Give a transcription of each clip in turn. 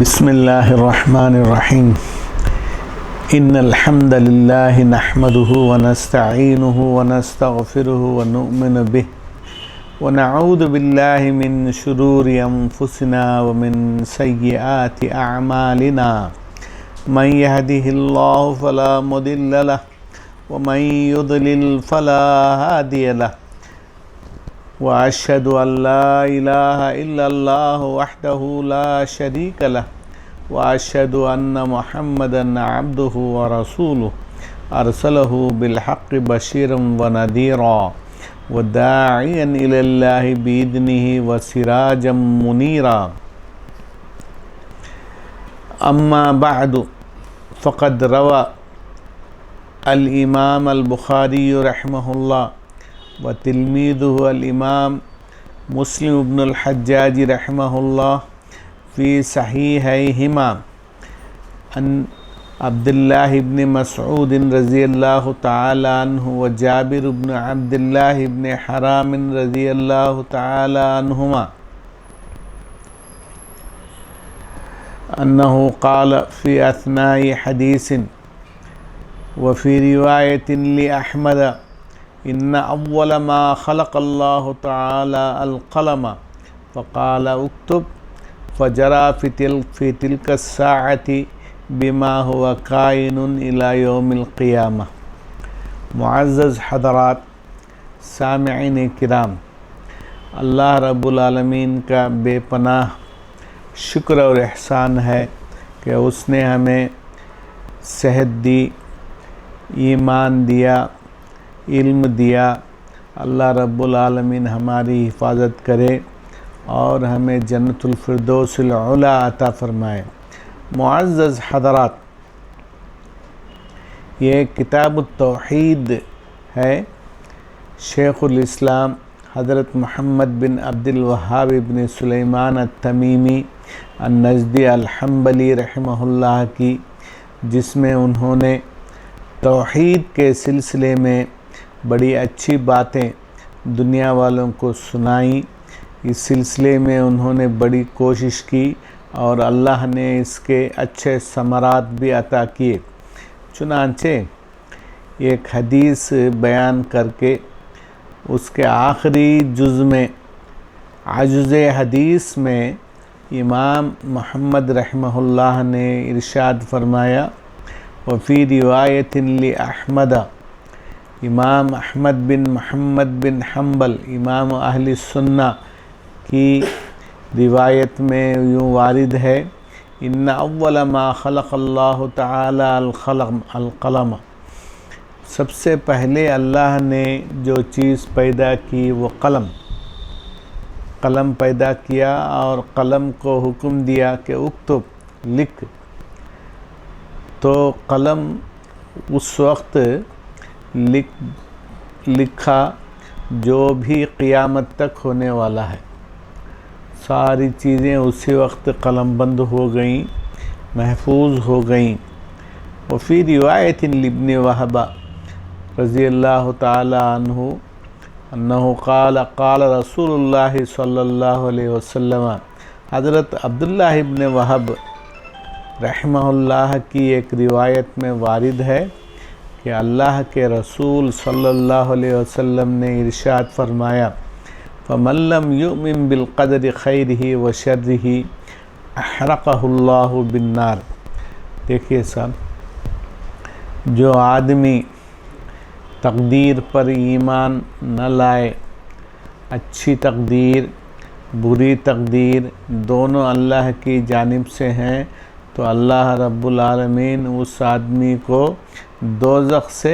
बिस्मिल्लाहिर्रहमानिर्रहीम। इन्नल हम्दलिल्लाहि नहमदुहु व नस्तईनुहु व नस्तगफिरुहु व नु'मिनु बिहि व नऊज़ु बिल्लाहि मिन शुरूरि अनफुसिना व मिन सय्यिआति अअमालिना। मन यहदिहिल्लाहु फला मुदिल्ल लहु व मन युद्लिल फला हादिय लहु व अशहदु अल्ला इलाहा इल्लल्लाहु वहदहु ला शरीक लहु व अशहदु अन्न मुहम्मदन अब्दुहु व रसूलुहु अरसलहु बिलहक़्क़ि बशीरन व नज़ीरा व दाइयन इलल्लाहि बिइज़्निहि व सिराजम मुनीरा। अम्मा बअदु फ़क़द रवा अल इमाम अल बुखारी रहमहुल्लाह व तिलमीज़ुहु अल इमाम मुस्लिम इब्न अल हज्जाज रहमहुल्लाह फ़ी सहीहिहिमा अन अब्दुल्लाह इब्न मसऊद रज़ियल्लाहु तआला अन्हु व जाबिर इब्न अब्दुल्लाह इब्न हराम रज़ियल्लाहु तआला अन्हुमा अन्नहु क़ाल फ़ी अथनाई हदीसिन व फ़ी रिवायतिन लि अहमद इन्ना अव्वल मा खलक़ल्लाहु तआला अल क़लम फ़क़ाल उक्तुब फ़जरा फ़ी तिल्का अस्साअति बिमा हुवा काइनुन इला यौमिल क़ियामह। मुअज़्ज़ज़ हज़रात, सामिईन किराम, अल्लाह रब्बुल आलमीन का बेपनाह शुक्र और एहसान है कि उसने हमें सेहत दी, ईमान दिया, इल्म दिया। अल्लाह रब्बुल आलमीन हमारी हिफाजत करे और हमें जन्नतुल फिरदौसिल उला अता फ़रमाए। मुअज़्ज़ज़ हज़रात, ये किताबुत तौहीद है। शेखुल इस्लाम हज़रत मोहम्मद बिन अब्दुल वहाब इब्न सुलेमान अत-तमीमी अन-नजदी अल-हम्बली रहमहुल्लाह की, जिसमें उन्होंने तौहीद के सिलसिले में बड़ी अच्छी बातें दुनिया वालों को सुनाई। इस सिलसिले में उन्होंने बड़ी कोशिश की और अल्लाह ने इसके अच्छे समरात भी अता किए। चुनांचे एक हदीस बयान करके उसके आखिरी जुज़ में आजुज़े हदीस में इमाम मोहम्मद रहमहुल्लाह ने इरशाद फरमाया वफ़ी रिवायतिन लि अहमद, इमाम अहमद बिन मोहम्मद बिन हम्बल इमाम अहली सुन्ना की रिवायत में यूँ वारिद है, इन्ना अव्वल मा खलक़ल्लाहु तआला अल क़लम, सबसे पहले अल्लाह ने जो चीज़ पैदा की वो कलम पैदा किया और कलम को हुक्म दिया कि उक्तुब, लिख। तो कलम उस वक्त लिखा जो भी क़ियामत तक होने वाला है। सारी चीज़ें उसी वक्त कलमबंद हो गईं, महफूज हो गईं। वफ़ी रिवायतिन लिब्न वहब रज़ियल्लाहु तआला अन्हु अन्नहु क़ाल क़ाल रसूलुल्लाह सल्लल्लाहु अलैहि वसल्लम, हज़रत अब्दुल्लाह इब्न वहब रहमहुल्लाह की एक रिवायत में वारिद है कि अल्लाह के रसूल सल्लल्लाहु अलैहि वसल्लम ने इरशाद फरमाया, फ़मन लम युमिन बिल क़दरि ख़ैरिही व शर्रिही अहरक़हुल्लाहु बिन्नार। देखिए साहब, जो आदमी तकदीर पर ईमान न लाए, अच्छी तकदीर बुरी तकदीर दोनों अल्लाह की जानिब से हैं, तो अल्लाह रब्बुल आलमीन उस आदमी को दोज़ख से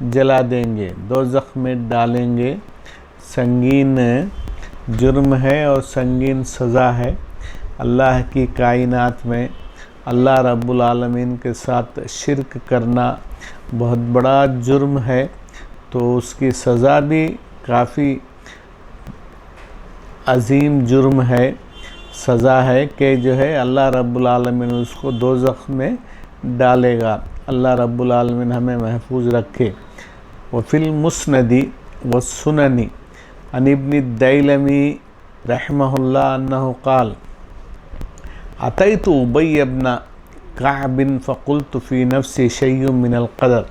जला देंगे, दोज़ख में डालेंगे। संगीन जुर्म है और संगीन सज़ा है। अल्लाह की कायनात में अल्लाह रब्बुल आलमीन के साथ शिर्क करना बहुत बड़ा जुर्म है, तो उसकी सज़ा भी काफ़ी अज़ीम जुर्म है, सज़ा है कि जो है अल्लाह रब्बुल आलमीन उसको दोज़ख में डालेगा। अल्लाह रब्बुल आलमीन हमें महफूज रखे। वफ़िल मुस्नदी व सुननी अन इब्न दैलमी रहमहुल्लाह अन्नहु क़ाल अतैतु उबय इब्न कअब फ़क़ुल्तु फ़ी नफ़्सी शय्युम मिनल क़दर।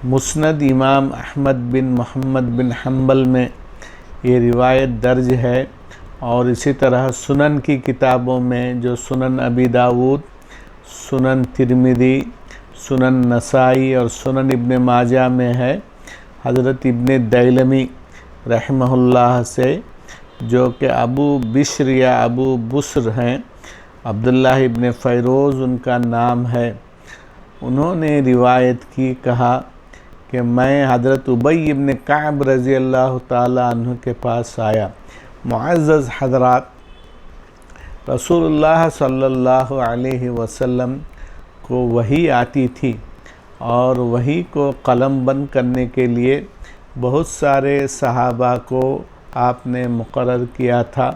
मुस्नद इमाम अहमद बिन मोहम्मद बिन हम्बल में ये रिवायत दर्ज है, और इसी तरह सुनन की किताबों में जो सुनन अबी दाऊद, सुनन तिरमिज़ी, सुनन नसाई और सुनन इब्न माजा में है, हज़रत इब्न दैलमी रहमहुल्लाह से, जो कि अबू बिश्र या अबू बुस्र हैं, अब्दुल्लाह इब्न फ़ैरोज़ उनका नाम है, उन्होंने रिवायत की, कहा कि मैं हज़रत उबय इब्न कअब रज़ी अल्लाह ताला अन्हु के पास आया। मुअज़्ज़ज़ हज़रात, रसूलुल्लाह सल्लल्लाहु अलैहि वसल्लम को वही आती थी, और वही को कलमबंद करने के लिए बहुत सारे सहाबा को आपने मुक़र्रर किया था।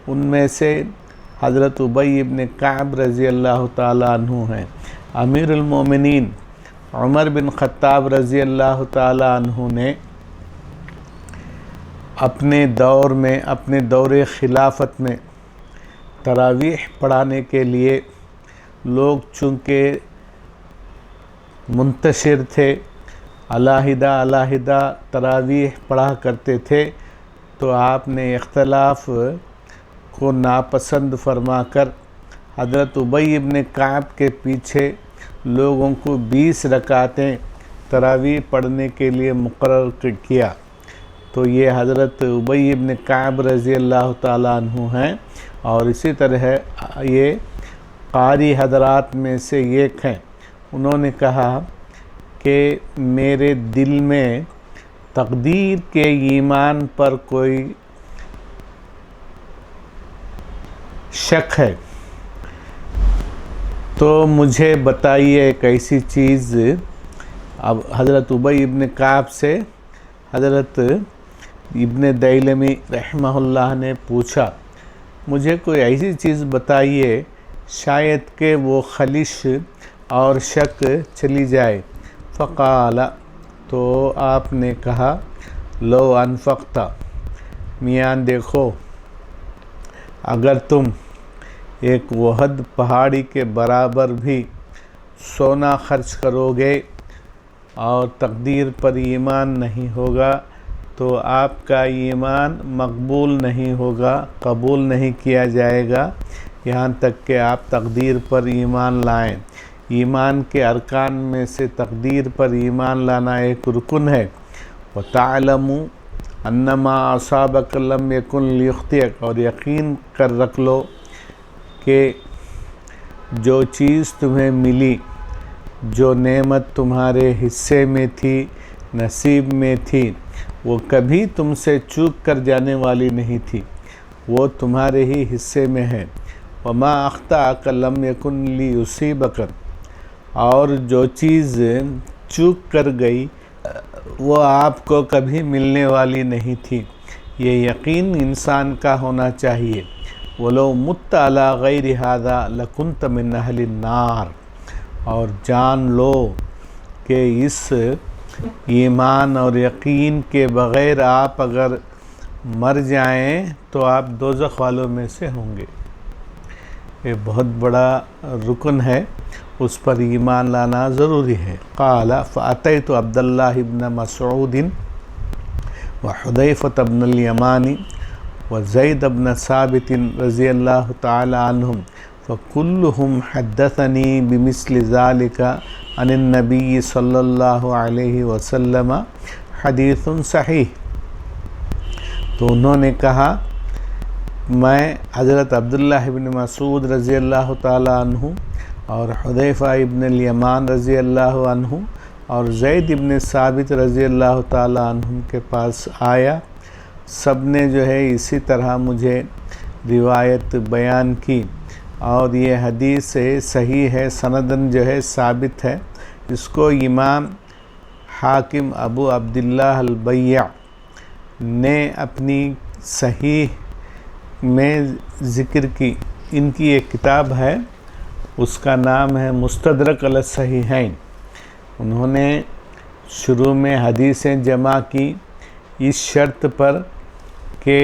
उनमें से हज़रत उबय इब्न कअब रज़ी अल्लाह ताला अन्हु हैं। अमीरुल मोमिनीन उमर बिन ख़त्ताब रज़ी अल्लाह ताला अन्हु ने अपने दौर में, अपने दौरे खिलाफत में तरावीह पढ़ाने के लिए लोग चूँकि मुंतशिर थे, अलहदा अलहदा तरावीह पढ़ा करते थे, तो आपने इख्तलाफ को नापसंद फरमाकर हज़रत उबय इब्न कअब के पीछे लोगों को 20 रकातें तरावीह पढ़ने के लिए मुक़र्रर किया। तो ये हज़रत उबय इब्न कअब रज़ी अल्लाह ताला अन्हु हैं, और इसी तरह ये क़ारी हज़रात में से एक हैं। उन्होंने कहा कि मेरे दिल में तक़दीर के ईमान पर कोई शक है, तो मुझे बताइए एक ऐसी चीज़। अब हज़रत उबय इब्न कअब से हज़रत इब्न दैलमी रहमहुल्लाह ने पूछा, मुझे कोई ऐसी चीज़ बताइए शायद के वो खलिश और शक चली जाए। फ़क़ाला, तो आपने कहा, लो अनफ़क़ता, मियाँ देखो, अगर तुम एक वहद पहाड़ी के बराबर भी सोना खर्च करोगे और तकदीर पर ईमान नहीं होगा, तो आपका ईमान मकबूल नहीं होगा, कबूल नहीं किया जाएगा, यहाँ तक कि आप तकदीर पर ईमान लाएं। ईमान के अरकान में से तकदीर पर ईमान लाना एक रुकन है। व तालमू अन्नमा असाबक लम यकुन लियुख्तियक, और यकीन कर रख लो कि जो चीज़ तुम्हें मिली, जो नेमत तुम्हारे हिस्से में थी, नसीब में थी, वो कभी तुमसे चूक कर जाने वाली नहीं थी, वो तुम्हारे ही हिस्से में है। वमा अख्ताअक लम यकुन लियुसीबक, और जो चीज़ चूक कर गई वो आपको कभी मिलने वाली नहीं थी। ये यकीन इंसान का होना चाहिए। वलो मुत्ता अला गैरि हादा लकुन्त मिन अहलिन नार, और जान लो कि इस ईमान और यकीन के बग़ैर आप अगर मर जाएं तो आप दोज़ख वालों में से होंगे। ये बहुत बड़ा रुकन है, उस पर ईमान लाना ज़रूरी है। क़ाला फ़अतैतु अब्दुल्लाह इब्न मसऊद व हुदैफ़त इब्न अल-यमानी व ज़ैद इब्न साबित रज़ियल्लाहु ताला अन्हुम फ़कुल्लुहुम हद्दथनी बिमिस्लि ज़ालिका अनिन नबी सल्लल्लाहु अलैहि वसल्लम हदीथुन सहीह। तो उन्होंने कहा, मैं हज़रत अब्दुल्लाह इब्न मसूद रज़ी अल्लाह ताला अन्हु और हुदैफ़ा इब्न अल-यमान रज़ी अल्लाह अन्हु और ज़ैद इब्न साबित रज़ी अल्लाह ताला अन्हु के पास आया। सब ने जो है इसी तरह मुझे रिवायत बयान की, और ये हदीस सही है, सनदन जो है साबित है। इसको इमाम हाकिम अबू अब्दुल्लाह अल-बैया ने अपनी सहीह में ज़िक्र की। इनकी एक किताब है, उसका नाम है मुस्तदरक अल सहीहैन। उन्होंने शुरू में हदीसें जमा की इस शर्त पर कि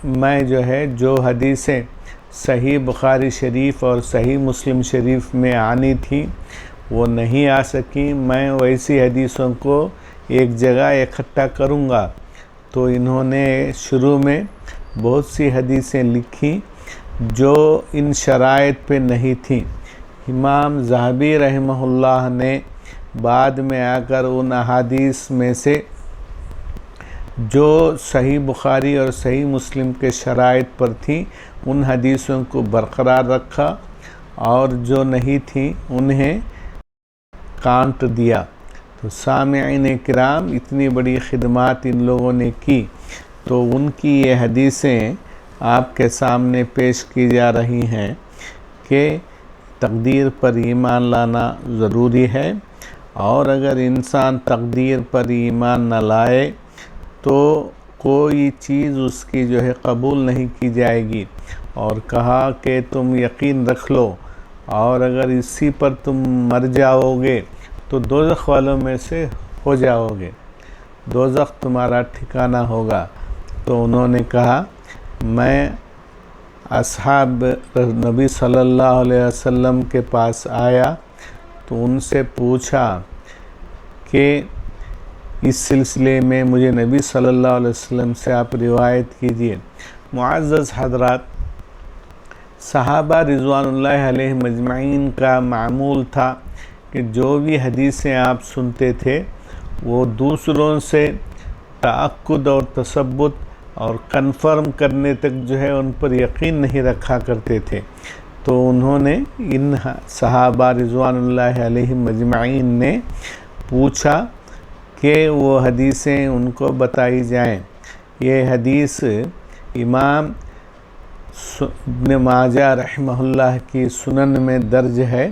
मैं जो है जो हदीसें सही बुखारी शरीफ और सही मुस्लिम शरीफ में आनी थी वो नहीं आ सकी। मैं वैसी हदीसों को एक जगह इकट्ठा करूँगा। तो इन्होंने शुरू में बहुत सी हदीसें लिखी जो इन शराइत पे नहीं थी। इमाम ज़हाबी रहमहुल्लाह ने बाद में आकर उन अहादीस में से जो सही बुखारी और सही मुस्लिम के शराइत पर थी उन हदीसों को बरकरार रखा और जो नहीं थी उन्हें काट दिया। तो सामिईन किराम, इतनी बड़ी खिदमत इन लोगों ने की, तो उनकी ये हदीसें आपके सामने पेश की जा रही हैं कि तकदीर पर ईमान लाना ज़रूरी है, और अगर इंसान तकदीर पर ईमान न लाए तो कोई चीज़ उसकी जो है कबूल नहीं की जाएगी। और कहा कि तुम यकीन रख लो, और अगर इसी पर तुम मर जाओगे तो दोज़ख वालों में से हो जाओगे, दोज़ख तुम्हारा ठिकाना होगा। तो उन्होंने कहा, मैं असहाब नबी सल्लल्लाहु अलैहि वसल्लम के पास आया तो उनसे पूछा कि इस सिलसिले में मुझे नबी सल्लल्लाहु अलैहि वसल्लम से आप रिवायत कीजिए। मुअज़्ज़ज़ हज़रात, सहाबा रिज़वानुल्लाहि अलैहिम अजमईन का मामूल था कि जो भी हदीसें आप सुनते थे वो दूसरों से तअक्कुद और तसब्बुत और कन्फर्म करने तक जो है उन पर यकीन नहीं रखा करते थे। तो उन्होंने इन सहाबा रिज़वानुल्लाहि अलैहिम अजमईन ने पूछा कि वो हदीसें उनको बताई जाएं। ये हदीस इमाम इब्न माजा रहमहुल्लाह की सुनन में दर्ज है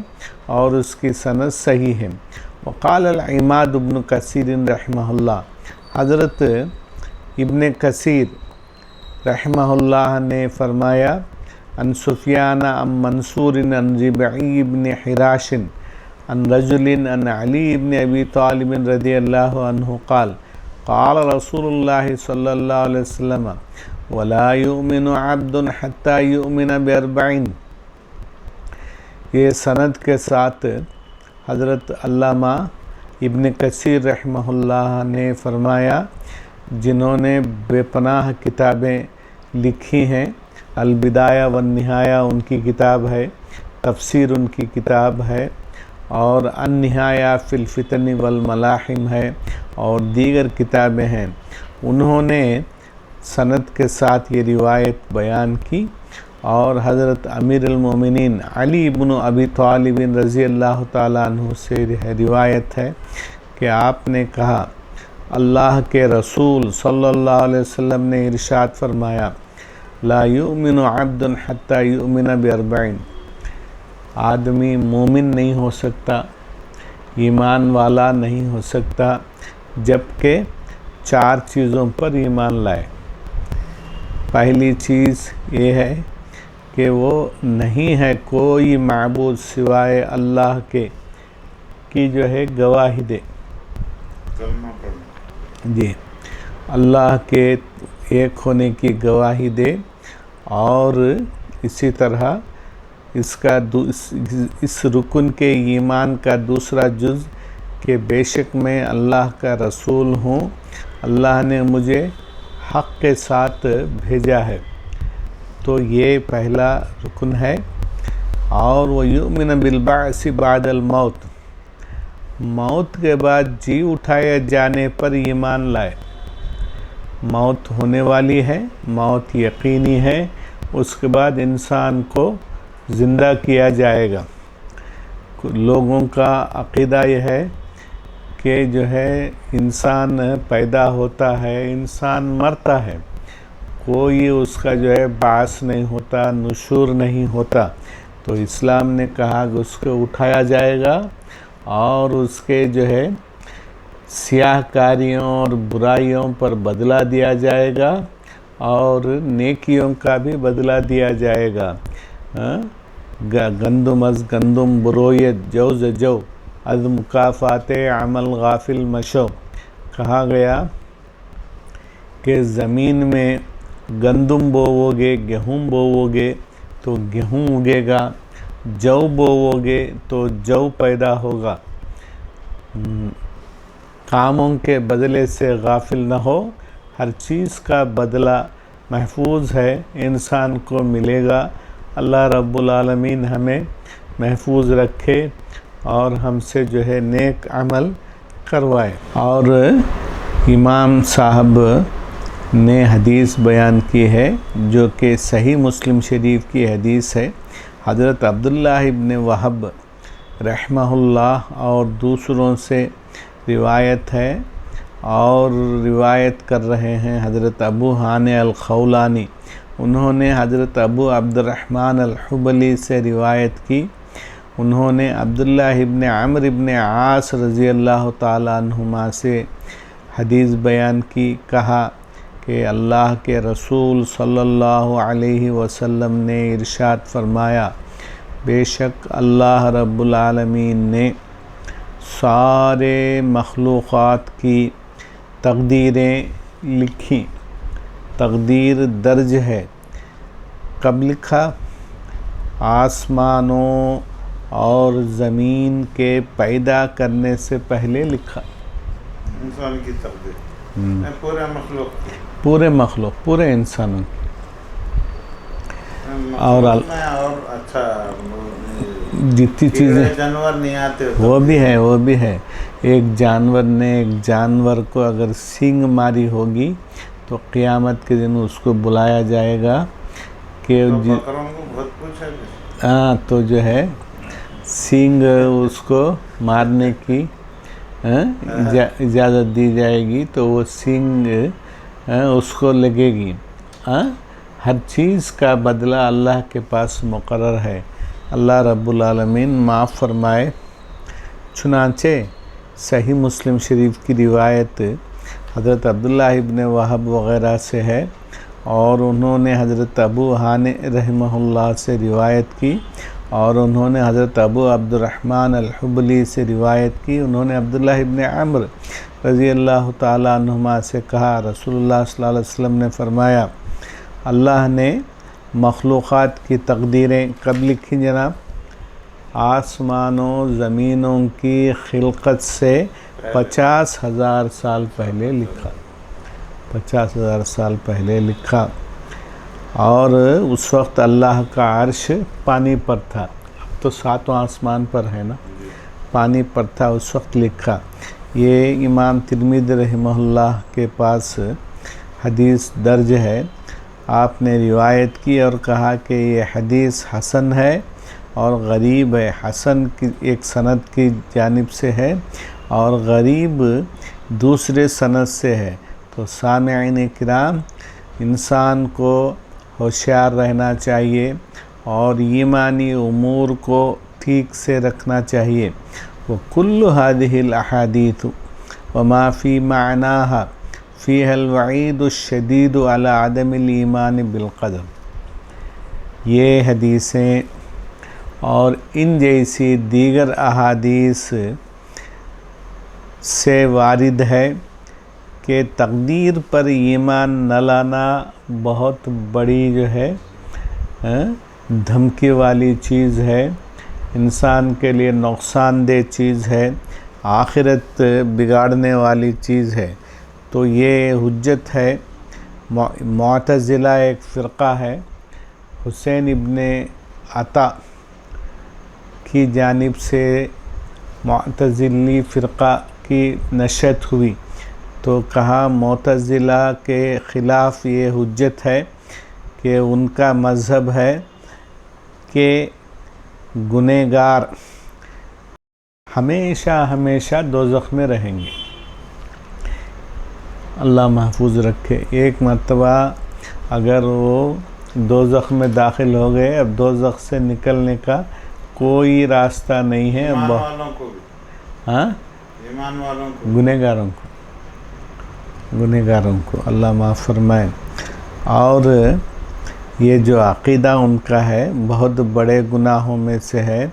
और उसकी सनद सही है। वक़ाल अल-इमाद इब्न कसीर रहमहुल्लाह, हज़रत इब्न कसीर रहमहुल्लाह ने फरमाया, अन सुफियान अन मंसूर अन रिबई इब्न हिराशिन अन रजुलिन अन अली इब्न अबी तालिब रदियल्लाहु अन्हु क़ाल क़ाल रसूलुल्लाह सल्लल्लाहु अलैहि वसल्लम वला युमिनु अब्दुन हत्ता युमिन बिअरबईन। ये सनद के साथ हज़रत अल्लामा इब्न कसीर रहमहुल्लाह ने फरमाया, जिन्होंने बेपनाह किताबें लिखी हैं, अल-बिदाया व निहाया उनकी किताब है, तफसीर उनकी किताब है, और अन-निहाया फिल फितन वल मलाहिम है, और दीगर किताबें हैं। उन्होंने सनद के साथ ये रिवायत बयान की, और हज़रत अमीर अल-मोमिनीन अली इब्न अबी तालिब रज़ी अल्लाह ताला अन्हु से रिवायत है कि आपने कहा, अल्लाह के रसूल सल्लल्लाहु अलैहि वसल्लम ने इरशाद फरमाया, ला युमिनु अब्दुन हत्ता युमिन बिअरबईन। आदमी मोमिन नहीं हो सकता, ईमान वाला नहीं हो सकता, जबकि 4 चीज़ों पर ईमान लाए। पहली चीज़ ये है कि वो नहीं है कोई माबूद सिवाय अल्लाह के की जो है गवाही दे, जी, अल्लाह के एक होने की गवाही दे। और इसी तरह इसका इस रुकन के ईमान का दूसरा जुज़ कि बेशक मैं अल्लाह का रसूल हूँ, अल्लाह ने मुझे हक़ के साथ भेजा है। तो ये पहला रुकन है। और वो युमिन बिल-बाअस बादल मौत, मौत के बाद जी उठाए जाने पर ईमान लाए। मौत होने वाली है, मौत यकीनी है, उसके बाद इंसान को ज़िंदा किया जाएगा। लोगों का अक़ीदा यह है कि जो है इंसान पैदा होता है, इंसान मरता है, कोई उसका जो है बास नहीं होता, नुशूर नहीं होता। तो इस्लाम ने कहा कि उसको उठाया जाएगा और उसके जो है सियाहकारियों और बुराइयों पर बदला दिया जाएगा और नेकियों का भी बदला दिया जाएगा। गंदुम अज़ गंदुम बुरोयत जौज़ जौ अज़ मुकाफ़ाते अमल गाफिल मशो। कहा गया कि ज़मीन में गंदुम बोवोगे, गेहूँ बोवोगे, तो गेहूँ उगेगा, जौ बोओगे तो जौ पैदा होगा। कामों के बदले से गाफिल न हो, हर चीज़ का बदला महफूज है, इंसान को मिलेगा। अल्लाह रब्बुल आलमीन हमें महफूज रखे और हमसे जो है नेक अमल करवाए। और इमाम साहब ने हदीस बयान की है जो कि सही मुस्लिम शरीफ की हदीस है। हज़रत अब्दुल्लाह इब्न वहब रहमहुल्लाह और दूसरों से रिवायत है और रिवायत कर रहे हैं हज़रत अबू हाने अल-खौलानी। उन्होंने हज़रत अबू अब्दुर्रहमान अल-हुबली से रिवायत की। उन्होंने अब्दुल्लाह इब्न अम्र इब्न आस रज़ी अल्लाह ताला अन्हुमा से हदीस बयान की। कहा कि अल्लाह के रसूल सल्लल्लाहु अलैहि वसल्लम ने इरशाद फरमाया, बेशक अल्लाह रब्बुल आलमीन ने सारे मखलूक़ात की तक़दीरें लिखी। तक़दीर दर्ज है। कब लिखा? आसमानों और ज़मीन के पैदा करने से पहले लिखा। इंसान की तक़दीर पूरे मखलूक पूरे इंसानों की। और अच्छा जितनी चीज़ें जानवर नहीं आते वो भी है। एक जानवर ने एक जानवर को अगर सींग मारी होगी तो क़यामत के दिन उसको बुलाया जाएगा कि बकरों को बहुत कुछ है। हाँ, तो जो है सींग उसको मारने की इजाज़त दी जाएगी तो वो सींग उसको लगेगी। हर चीज़ का बदला अल्लाह के पास मुकर्रर है। अल्लाह रब्बुल आलमीन माफ़ फरमाए। चुनांचे सही मुस्लिम शरीफ की रिवायत हज़रत अब्दुल्लाह इब्न वहब वग़ैरह से है और उन्होंने हज़रत अबू हाने रहमहुल्लाह से रिवायत की और उन्होंने हज़रत अबू अब्दुर्रहमान अल-हुबली से रिवायत की। उन्होंने अब्दुल्लाह इब्न अम्र रज़ी अल्लाह ताला अन्हुमा से कहा, रसूलुल्लाह सल्लल्लाहु अलैहि वसल्लम ने फरमाया, अल्लाह ने मखलूक़ात की तक़दीरें कब लिखी जनाब? आसमानों ज़मीनों की खिलकत से 50,000 साल पहले लिखा। 50,000 साल पहले लिखा। और उस वक्त अल्लाह का अर्श पानी पर था। अब तो 7वां आसमान पर है ना, पानी पर था, उस वक्त लिखा। ये इमाम तिर्मिज़ी रहमहुल्लाह के पास हदीस दर्ज है। आपने रिवायत की और कहा कि ये हदीस हसन है और गरीब है। हसन की एक सनद की जानिब से है और गरीब दूसरे सनद से है। तो सामिईन किराम, इंसान को होशियार रहना चाहिए और ईमानी उमूर को ठीक से रखना चाहिए। वो कुल्लु हादिहिल अहादीथ व मा फ़ी मानाहा फ़ीहल वईदु शदीद अला अदमिल ईमान बिल क़दर। ये हदीसें और इन जैसी दीगर अहादीस से वारिद है कि तक़दीर पर ईमान न लाना बहुत बड़ी जो है धमकी वाली चीज़ है, इंसान के लिए नुकसानदेह चीज़ है, आखिरत बिगाड़ने वाली चीज़ है। तो ये हुज्जत है। मुअतज़िला एक फ़िरक़ा है, हुसैन इब्न अता की जानिब से मुअतज़िली फ़िरक़ा की नशत हुई तो कहा मुअतज़िला के ख़िलाफ़ ये हुज्जत है कि उनका मज़हब है कि गुनहगार हमेशा हमेशा दोज़ख में रहेंगे। अल्लाह महफूज रखे। एक मरतबा अगर वो दोज़ख में दाखिल हो गए, अब दोज़ख से निकलने का कोई रास्ता नहीं है। ईमान वालों को भी, हाँ, ईमान वालों को, गुनहगारों को अल्लाह माफ़ फरमाए। और ये जो अक़ीदा उनका है बहुत बड़े गुनाहों में से है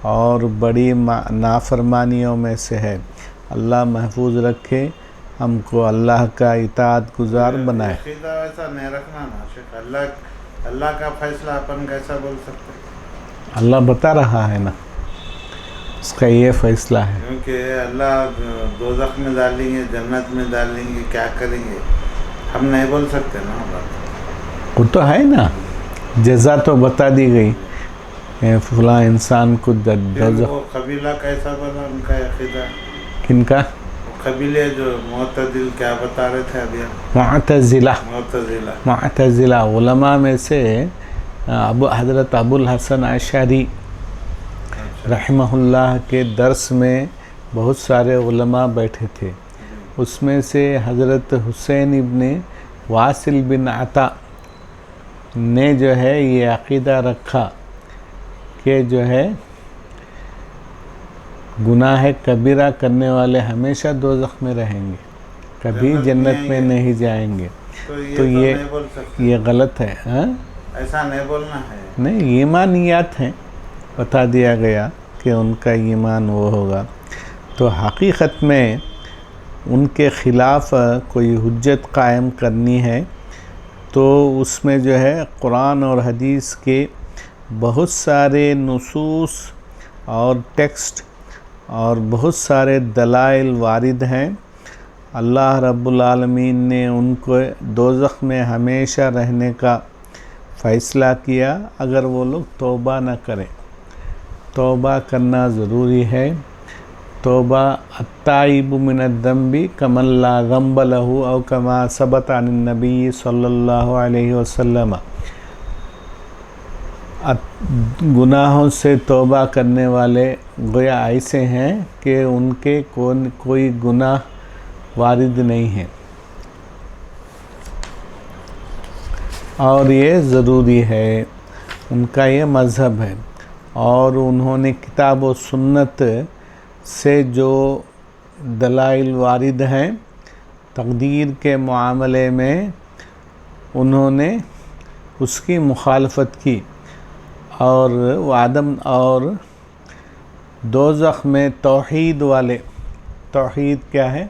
और बड़ी नाफरमानियों में से है। अल्लाह महफूज रखे, हमको अल्लाह का इताअत गुज़ार बनाए। अक़ीदा ऐसा नहीं रखना ना शेख, अल्लाह अल्लाह का फैसला अपन कैसा बोल सकते हैं? अल्लाह बता रहा है ना, उसका ये फैसला है। क्योंकि अल्लाह दोज़ख में डालेंगे, जन्नत में डालेंगे, क्या करेंगे हम नहीं बोल सकते ना बात। वो तो है ना, जज़ा तो बता दी गई, फला इंसान को फिर दोज़ख। वो कबीला कैसा बना उनका अकीदा? किनका? वो कबीले जो मुअतज़िल क्या बता रहे थे अभी? मुअतज़िला। मुअतज़िला मुअतज़िला उलमा में से हज़रत अबुल हसन अशअरी रहमहुल्लाह के दर्स में बहुत सारे उलमा बैठे थे। उसमें से हज़रत हुसैन इब्ने वासिल बिन अता ने जो है ये अक़ीदा रखा कि जो है गुनाह कबीरा करने वाले हमेशा दोज़ख में रहेंगे, कभी जन्नत में नहीं जाएंगे। तो ये नहीं बोल सकते, ये गलत है। हाँ, ऐसा नहीं बोलना है। नहीं, ईमानियात हैं, बता दिया गया कि उनका ईमान वो होगा। तो हकीकत में उनके ख़िलाफ़ कोई हुज्जत कायम करनी है तो उसमें जो है कुरान और हदीस के बहुत सारे नुसूस और टेक्स्ट और बहुत सारे दलाइल वारिद हैं। अल्लाह रब्बुल आलमीन ने उनको दोज़ख में हमेशा रहने का फ़ैसला किया अगर वो लोग तौबा न करें। तौबा करना ज़रूरी है। तौबा अत्ताइबु मिनद्दम्बि कमन ला ज़ंब लहू औ कमा सबत अन नबी सल्लल्लाहु अलैहि वसल्लम। गुनाहों से तौबा करने वाले गोया ऐसे हैं कि उनके कोई गुनाह वारिद नहीं है, और ये ज़रूरी है, उनका ये मज़हब है। और उन्होंने किताब व सुन्नत से जो दलाइल वारिद हैं तक़दीर के मामले में उन्होंने उसकी मुखालफत की, और वादम और दोज़ख में तौहीद वाले, तौहीद क्या है?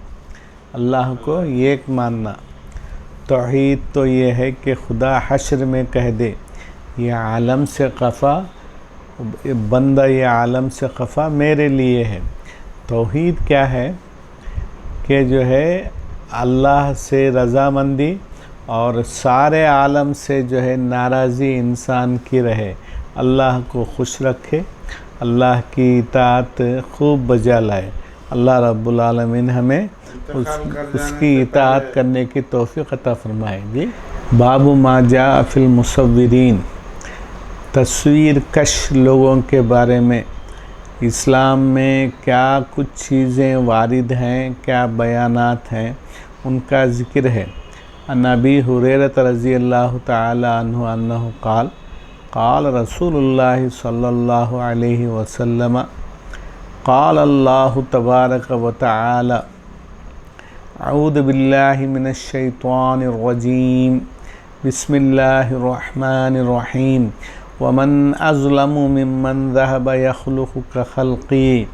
अल्लाह को एक मानना। तौहीद तो ये है कि खुदा हश्र में कह दे ये आलम से खफ़ा बंदा, ये आलम से खफ़ा मेरे लिए है। तौहीद क्या है कि जो है अल्लाह से रज़ामंदी और सारे आलम से जो है नाराज़ी इंसान की रहे, अल्लाह को खुश रखे, अल्लाह की इताअत खूब बजा लाए। अल्लाह रब्बुल आलमीन हमें उसकी इताअत करने की तौफ़ीक़ अता फ़रमाए। जी, बाबु मा जा फ़िल मुसव्विरीन, तस्वीर कश लोगों के बारे में इस्लाम में क्या कुछ चीज़ें वारिद हैं, क्या बयानात हैं, उनका ज़िक्र है। नबी हुरैरत रज़ियल्लाहु तआला अन्हु अन्नहु क़ाल क़ाल रसूलुल्लाह सल्लल्लाहु अलैहि वसल्लम क़ाल अल्लाहु तबारक व तआला अऊज़ु बिल्लाहि मिनश शैतानिर रजीम बिस्मिल्लाहिर रहमानिर रहीम वमन अज़लमु मिम्मन ज़हब यख़्लुक़ु कख़ल्क़ी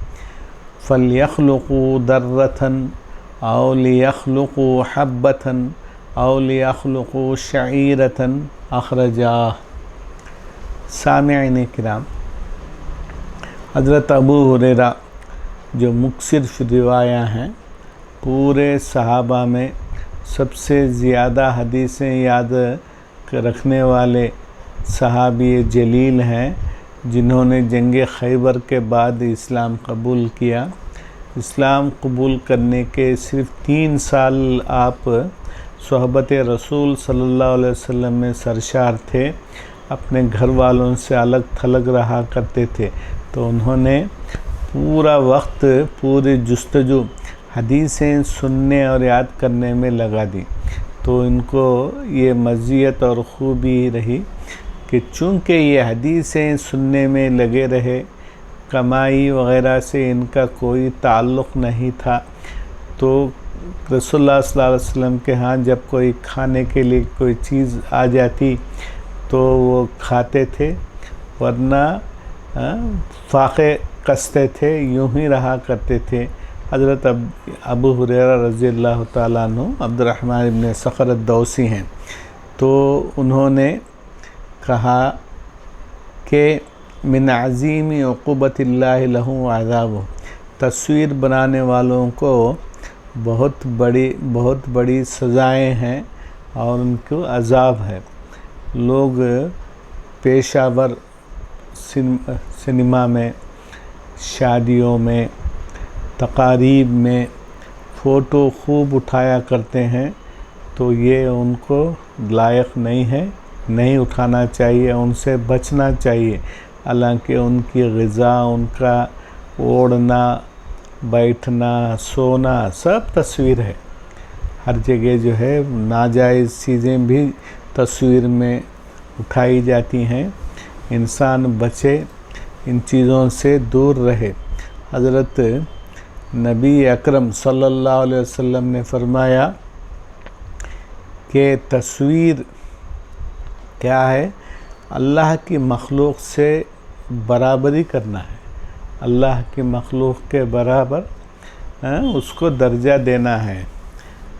फ़लयख़्लुक़ू दर्रतन औ लियख़्लुक़ू हब्बतन औ लियख़्लुक़ू शईरतन अख़रजाह। सामिईन किराम, हज़रत अबू हुरैरा जो मुक्सिर रिवाया हैं, पूरे सहाबा में सबसे ज़्यादा हदीसें याद रखने वाले सहाबी जलील हैं, जिन्होंने जंग खैबर के बाद इस्लाम कबूल किया। इस्लाम कबूल करने के सिर्फ़ 3 साल आप सोहबत रसूल सल्लल्लाहु अलैहि वसल्लम में सरशार थे, अपने घर वालों से अलग थलग रहा करते थे। तो उन्होंने पूरा वक्त, पूरी जुस्तजू हदीसें सुनने और याद करने में लगा दी। तो इनको ये मज़ीयत और ख़ूबी रही कि चूँकि ये हदीसें सुनने में लगे रहे, कमाई वग़ैरह से इनका कोई ताल्लुक़ नहीं था। तो रसूलुल्लाह सल्लल्लाहु अलैहि वसल्लम के यहाँ जब कोई खाने के लिए कोई चीज़ आ जाती तो वो खाते थे, वरना फाक़े कसते थे, यूँ ही रहा करते थे। हज़रत अबू हुरैरा रज़ियल्लाहु ताला अन्हु अब्दुर्रहमान इब्न सख़र अद-दौसी हैं। तो उन्होंने कहा कि मिन अज़ीम उक़ूबतिल्लाहि लहु अज़ाबु, तस्वीर बनाने वालों को बहुत बड़ी सज़ाएं हैं और उनको अज़ाब है। लोग पेशावर सिनेमा में, शादियों में, तकारीब में फ़ोटो खूब उठाया करते हैं, तो ये उनको लायक नहीं है, नहीं उठाना चाहिए, उनसे बचना चाहिए। हालांकि उनकी ग़िज़ा, उनका ओढ़ना, बैठना, सोना सब तस्वीर है। हर जगह जो है नाजायज़ चीज़ें भी तस्वीर में उठाई जाती हैं। इंसान बचे, इन चीज़ों से दूर रहे। हज़रत नबी अकरम सल्लल्लाहु अलैहि वसल्लम ने फरमाया कि तस्वीर क्या है? अल्लाह की मखलूक से बराबरी करना है, अल्लाह की मखलूक के बराबर उसको दर्जा देना है।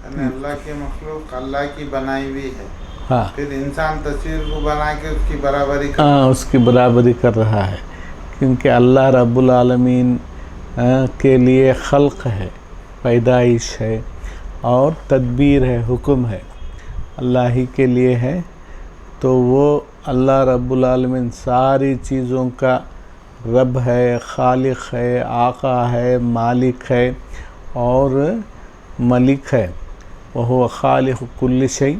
अल्लाह की मखलूक अल्लाह की बनाई हुई है, हाँ, फिर इंसान तस्वीर को बना के उसकी बराबरी कर उसकी बराबरी कर रहा है, क्योंकि अल्लाह रब्बुल आलमीन के लिए खल्क़ है, पैदाइश है और तदबीर है, हुक्म है, अल्लाह ही के लिए है। तो वो अल्लाह रब्बुल आलमीन सारी चीज़ों का रब है, खालिक है, आका है, मालिक है और मलिक है। वह खालिक कुल्ल शै,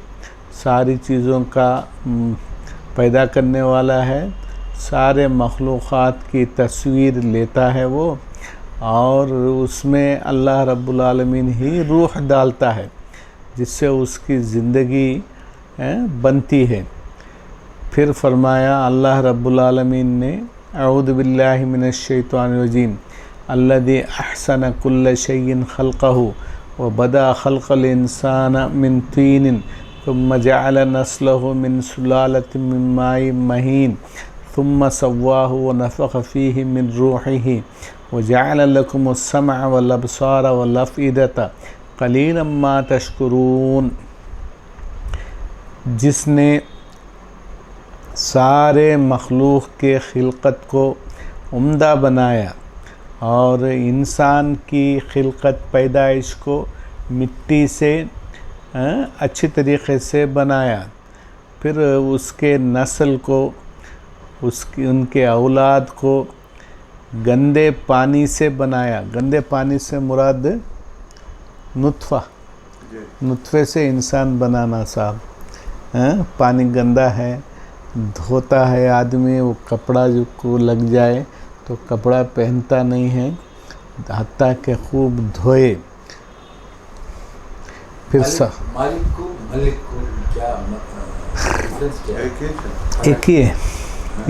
सारी चीज़ों का पैदा करने वाला है, सारे मखलूक़ात की तस्वीर लेता है वो, और उसमें अल्लाह रब्बुल आलमीन ही रूह डालता है, जिससे उसकी ज़िंदगी बनती है। फिर फरमाया अल्लाह रब्बुल आलमीन ने, अऊज़ु बिल्लाहि मिनश शैतानिर रजीम, अल्लज़ी अहसन कुल्ल शैइन खल्क़हु व बदा खल्क़ल इंसाना मिन तीनिन सुम्मा जअल नस्लहु मिन सुलालतिन मिन माइन महीन सुम्मा सव्वाहु व नफ़ख़ फ़ीहि मिन रूहिही व जअल लकुमुस समअ वल अब्सार वल अफ़इदता क़लीलन मा तशकुरून। जिसने सारे मखलूक के खिलकत को उम्दा बनाया और इंसान की खिलकत पैदाइश को मिट्टी से अच्छी तरीक़े से बनाया, फिर उसके नस्ल को, उनके औलाद को गंदे पानी से बनाया। गंदे पानी से मुराद नुत्फ़े से इंसान बनाना साहब। पानी गंदा है, धोता है आदमी, वो कपड़ा जो को लग जाए तो कपड़ा पहनता नहीं है, हत्ता के खूब धोए। फिर मालिक को क्या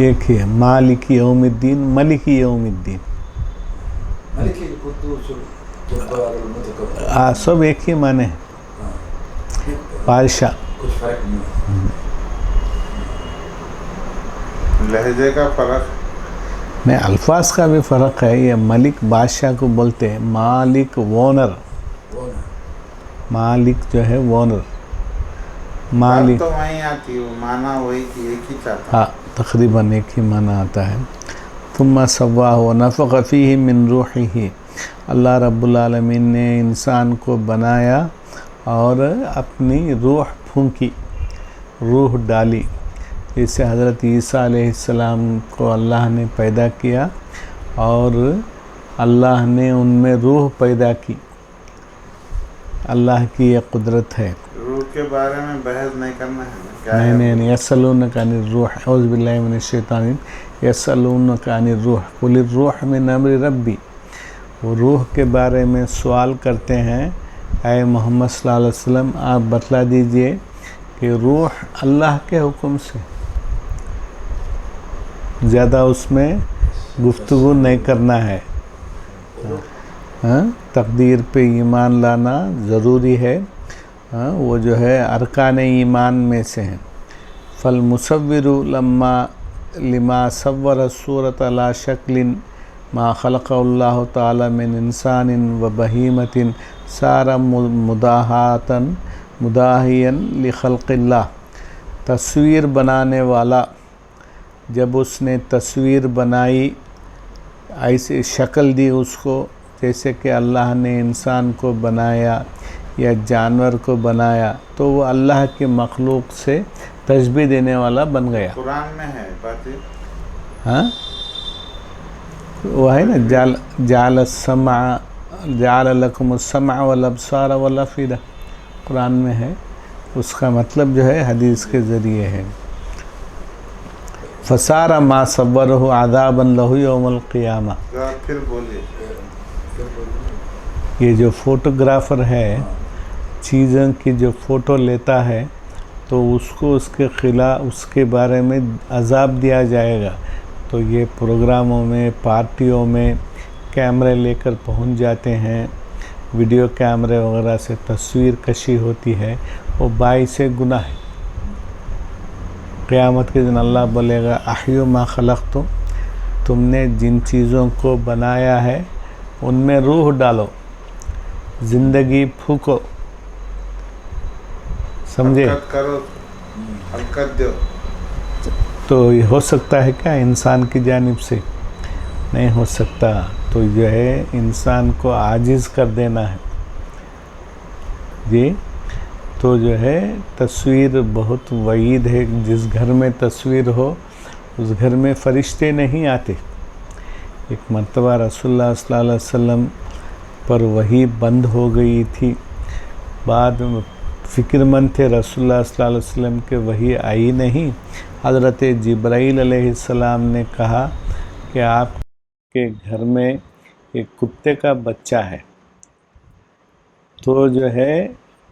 एक ही है मालिक यौमिद्दीन, मलिक यौमिद्दीन, सब एक ही माने हैं, बादशाह। कुछ फर्क नहीं है। लहजे का फ़र्क नहीं, अल्फाज का भी फ़र्क है। ये मलिक बादशाह को बोलते हैं, मालिक वोनर, मालिक जो है वोनर, मालिक तो वहीं आती है, वो माना वही की एक ही चाहता। हाँ, तकरीबन एक ही माना आता है। तुम्मा सव्वाहु व नफ़ख़ फ़ीहि मिन रूहिही, अल्लाह रब्बुल आलमीन ने इंसान को बनाया और अपनी रूह फूंकी, रूह डाली। जैसे हज़रत ईसा अलैहिस्सलाम को अल्लाह ने पैदा किया और अल्लाह ने उनमें रूह पैदा की। अल्लाह की ये कुदरत है। रूह के बारे में बहस नहीं करना है क्या? नहीं, यसअलूनका अनिर रूह, औज़ु बिल्लाहि मिनश शैतानिर, यसअलूनका अनिर रूह कुलिर रूह मिन अम्रि रब्बी। वो रूह के बारे में सवाल करते हैं, ऐ मोहम्मद सल्लल्लाहु अलैहि वसल्लम आप बतला दीजिए कि रूह अल्लाह के हुक्म से, ज़्यादा उसमें गुफ्तगू नहीं करना है। तकदीर पे ईमान लाना ज़रूरी है। वो जो है अरकान ईमान में से हैं। फल मुसव्विरु लिमा सव्वर सूरत अला शक्लिन मा खलक़ल्लाहु ताला मिन इंसानिन व बहीमतिन सारा मुदाहियन लि खल्क़िल्लाह। तस्वीर बनाने वाला जब उसने तस्वीर बनाई, ऐसी शक्ल दी उसको जैसे कि अल्लाह ने इंसान को बनाया या जानवर को बनाया, तो वो अल्लाह के मखलूक से तशबीह देने वाला बन गया। कुरान में है बातें। हाँ, वो है ना, जाल लकुमुस्समा वल अब्सार वल अफइदा, कुरान में है। उसका मतलब जो है हदीस के ज़रिए है। फसारा मा सब्बरहु आदाबन लहु यौमल क़ियामा। फिर बोलिए। ये जो फोटोग्राफ़र है, चीज़ों की जो फ़ोटो लेता है, तो उसको उसके बारे में अज़ाब दिया जाएगा। तो ये प्रोग्रामों में, पार्टियों में कैमरे लेकर पहुंच जाते हैं, वीडियो कैमरे वगैरह से तस्वीर कशी होती है, वो बाइसे गुनाह है। क़यामत के दिन अल्लाह बोलेगा अहयु मा खलक़तुम, तुमने जिन चीज़ों को बनाया है उनमें रूह डालो, ज़िंदगी फूको, समझे? हरकत करो, हरकत दो। तो ये हो सकता है क्या इंसान की जानिब से? नहीं हो सकता। तो जो है इंसान को आजिज़ कर देना है जी। तो जो है तस्वीर बहुत वईद है। जिस घर में तस्वीर हो उस घर में फ़रिश्ते नहीं आते। एक मरतबा रसूलुल्लाह सल्लल्लाहु अलैहि वसल्लम पर वही बंद हो गई थी। बाद में फ़िक्रमंद थे रसूलुल्लाह सल्लल्लाहु अलैहि वसल्लम के, वही आई नहीं। हज़रत जिब्राईल अलैहिस्सलाम ने कहा कि आपके घर में एक कुत्ते का बच्चा है। तो जो है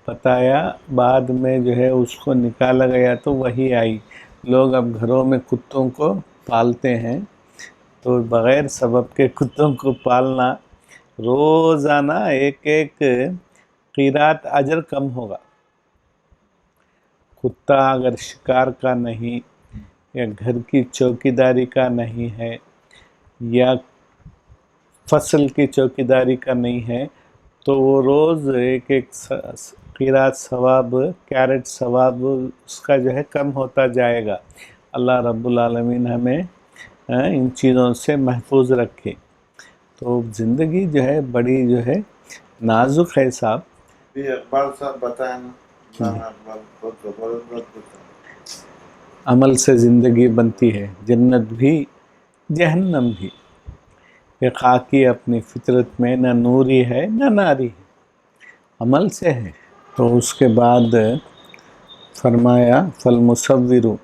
बताया, बाद में जो है उसको निकाला गया तो वही आई। लोग अब घरों में कुत्तों को पालते हैं, तो बग़ैर सबब के कुत्तों को पालना, रोज़ाना एक एक क़िरात अजर कम होगा। कुत्ता अगर शिकार का नहीं, या घर की चौकीदारी का नहीं है, या फसल की चौकीदारी का नहीं है, तो वो रोज़ एक एक क़िरात सवाब, कैरेट सवाब उसका जो है कम होता जाएगा। अल्लाह रब्बुल आलमीन हमें इन चीज़ों से महफूज रखे। तो ज़िंदगी जो है बड़ी जो है नाजुक है साहब। ये अकबर साहब बताए ना, अकबर बहुत ज़बरदस्त बताया। अमल से ज़िंदगी बनती है, जन्नत भी जहन्नम भी। ये खाकी अपनी फितरत में न नूरी है न नारी है, अमल से है। तो उसके बाद फरमाया फल मुसव्विरु,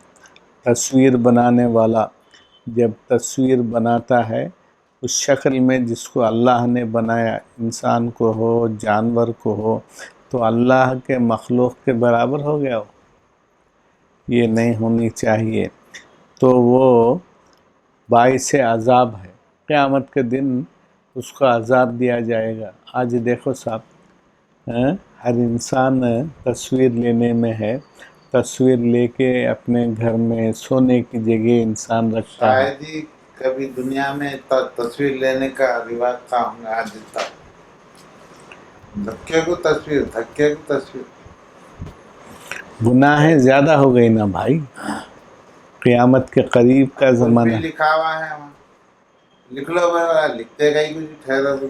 तस्वीर बनाने वाला जब तस्वीर बनाता है उस शक्ल में जिसको अल्लाह ने बनाया, इंसान को हो जानवर को हो, तो अल्लाह के मखलूक के बराबर हो गया हो, ये नहीं होनी चाहिए। तो वो बाइसे अज़ाब है, क़यामत के दिन उसको अज़ाब दिया जाएगा। आज देखो साहब, हर इंसान तस्वीर लेने में है, तस्वीर लेके अपने घर में सोने की जगह इंसान रखता है। शायद ही कभी दुनिया में तस्वीर लेने का रिवाज था आज तक। धक्के को तस्वीर गुनाहें ज़्यादा हो गई ना भाई, क़यामत के करीब का ज़माना। लिखा हुआ है वहाँ, लिख लो भाई, लिखते गई कुछ ठहरा तो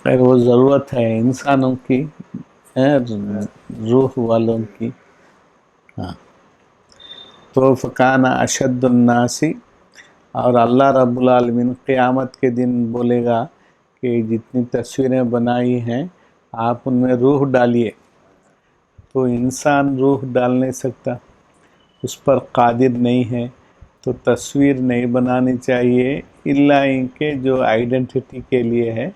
खैर वो ज़रूरत है इंसानों की, रूह वालों की। हाँ, तो फ़काना अशद्दुन्नासी, और अल्लाह रब्बुल आलमीन क़यामत के दिन बोलेगा कि जितनी तस्वीरें बनाई हैं आप उनमें रूह डालिए। तो इंसान रूह डाल नहीं सकता, उस पर कादिर नहीं है, तो तस्वीर नहीं बनानी चाहिए, इल्ला इनके जो आइडेंटिटी के लिए है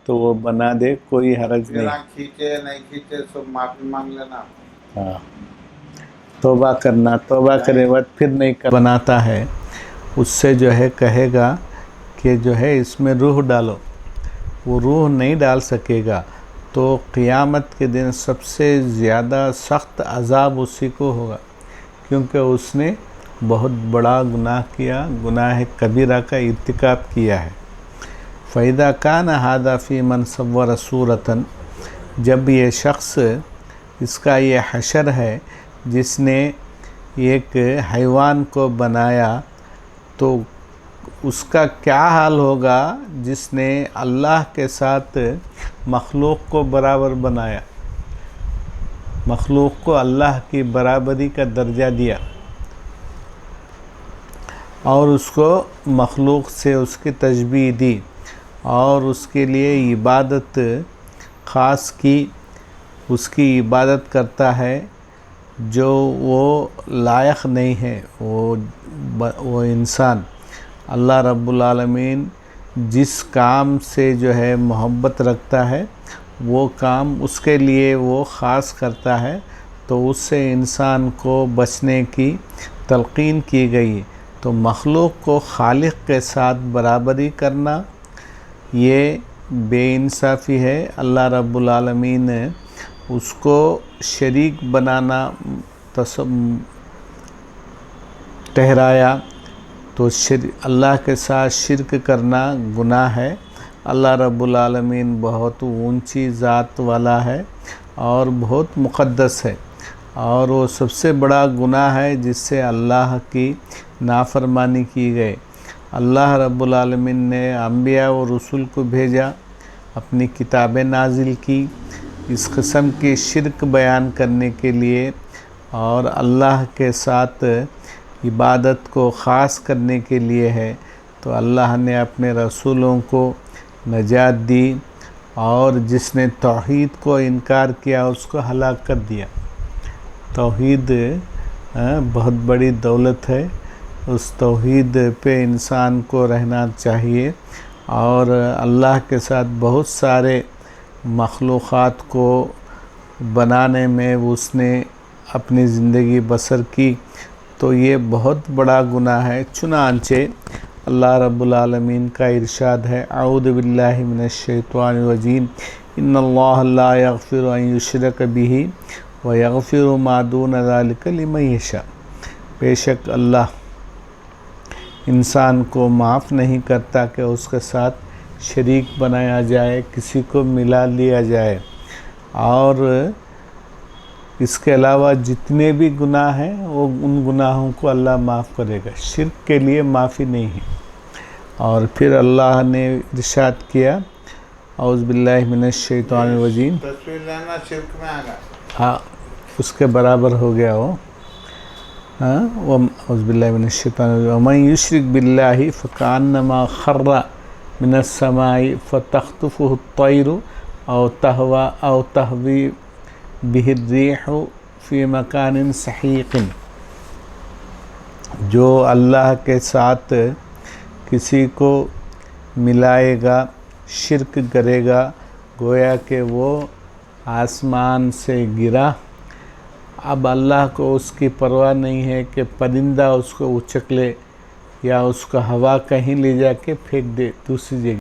तो वो बना दे, कोई हरज नहीं। खींचे नहीं खींचे सब माफ़ी मांग लेना। हाँ, तौबा करना, तौबा करे बाद फिर नहीं कर बनाता है, उससे जो है कहेगा कि जो है इसमें रूह डालो, वो रूह नहीं डाल सकेगा। तो क़यामत के दिन सबसे ज़्यादा सख्त अज़ाब उसी को होगा, क्योंकि उसने बहुत बड़ा गुनाह किया, गुनाह कबीरा का इर्तिकाब किया है। फ़ैदा कान हादा फ़ी मन सव्वर सूरतन, जब ये शख्स, इसका ये हशर है जिसने एक हैवान को बनाया तो उसका क्या हाल होगा जिसने अल्लाह के साथ मखलूक को बराबर बनाया, मखलूक को अल्लाह की बराबरी का दर्जा दिया और उसको मखलूक से उसकी तशबीह दी और उसके लिए इबादत ख़ास की, उसकी इबादत करता है जो वो लायक नहीं है, वो इंसान। अल्लाह रब्बुल आलमीन जिस काम से जो है मोहब्बत रखता है वो काम उसके लिए वो ख़ास करता है, तो उससे इंसान को बचने की तलक़ीन की गई। तो मखलूक को खालिक के साथ बराबरी करना ये बेइंसाफ़ी है। अल्लाह रब्बुल आलमीन ने उसको शरीक बनाना ठहराया, तो अल्लाह के साथ शिरक करना गुनाह है। अल्लाह रब्बुल आलमीन बहुत ऊंची ज़ात वाला है और बहुत मुक़द्दस है और वो सबसे बड़ा गुनाह है जिससे अल्लाह की नाफरमानी की गई। अल्लाह रब्बुल आलमीन ने अंबिया और रसूल को भेजा, अपनी किताबें नाजिल की इस किस्म की शिरक बयान करने के लिए और अल्लाह के साथ इबादत को ख़ास करने के लिए है। तो अल्लाह ने अपने रसूलों को नजात दी और जिसने तौहीद को इनकार किया उसको हलाक कर दिया। तौहीद बहुत बड़ी दौलत है, उस तौहीद पे इंसान को रहना चाहिए और अल्लाह के साथ बहुत सारे मखलूक़ात को बनाने में उसने अपनी ज़िंदगी बसर की, तो ये बहुत बड़ा गुनाह है। चुनांचे अल्लाह रब्बुल आलमीन का इरशाद है, अऊज़ु बिल्लाहि मिनश शैतानिर रजीम, इन्नल्लाह ला यग़फ़िरु अन युश्रक बिही व यग़फ़िरु मा दून ज़ालिका लिमन यशा। बेशक अल्लाह इंसान को माफ़ नहीं करता कि उसके साथ शरीक बनाया जाए, किसी को मिला लिया जाए। और इसके अलावा जितने भी गुनाह हैं वो उन गुनाहों को अल्लाह माफ़ करेगा, शिर्क के लिए माफ़ी नहीं है। और फिर अल्लाह ने इरशाद किया, औज़ु बिल्लाहि मिनश शैतानिर रजीम, तस्वीर लेना शिर्क में आ गया। हाँ, उसके बराबर हो गया वो। हाँ, औज़ु बिल्लाहि मिनश शैतानिर रजीम, वमन युश्रिक बिल्लाहि फकअन्नमा खर्रा मिनस समाई फतख्तुफुहु त्तैरु औ तहवी बिहि अर्रीहु फी मकानिन सहीक़िन। जो अल्लाह के साथ किसी को मिलाएगा, शिर्क करेगा, गोया कि वो आसमान से गिरा। अब अल्लाह को उसकी परवाह नहीं है कि परिंदा उसको उचक ले या उसको हवा कहीं ले जाके फेंक दे दूसरी जगह।